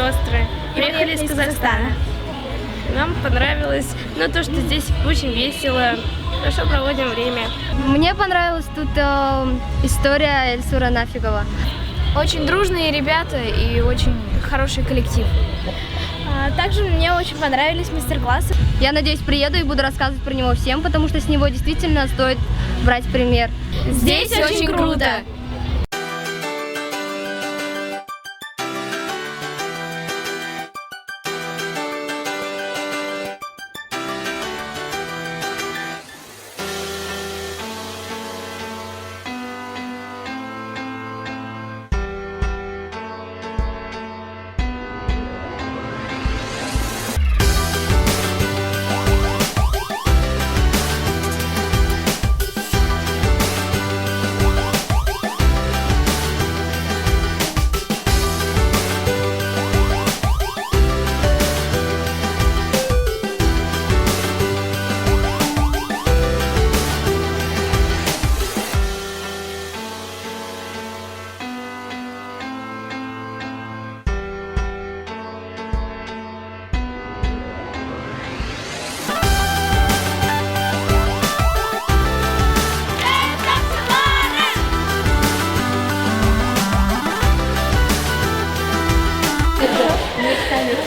сестры. Приехали из Казахстана. Нам понравилось, то, что здесь очень весело, хорошо проводим время. Мне понравилась тут история Эльсура Нафигова. Очень дружные ребята и очень хороший коллектив. Также мне очень понравились мастер-классы. Я надеюсь, приеду и буду рассказывать про него всем, потому что с него действительно стоит брать пример. Здесь очень круто!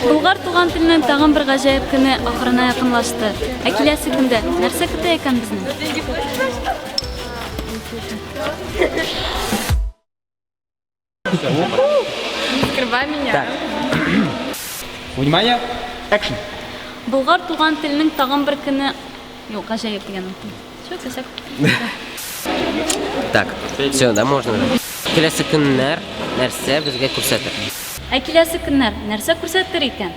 Болгар туган теленең тагын бер гаҗәеп көне ахырына якынлашты. Ә киләсе көндә нәрсә көтә икән безне? Скрывай меня. Внимание, экшн. Болгар туган теленең тагын бер көне юк, гаҗәеп дигән. Чё кесәк? Так, все, да, можно. Келесі күннәр нәрсә безгә күрсәтер? Ә киләсе көннәр нәрсә күрсәтер икән?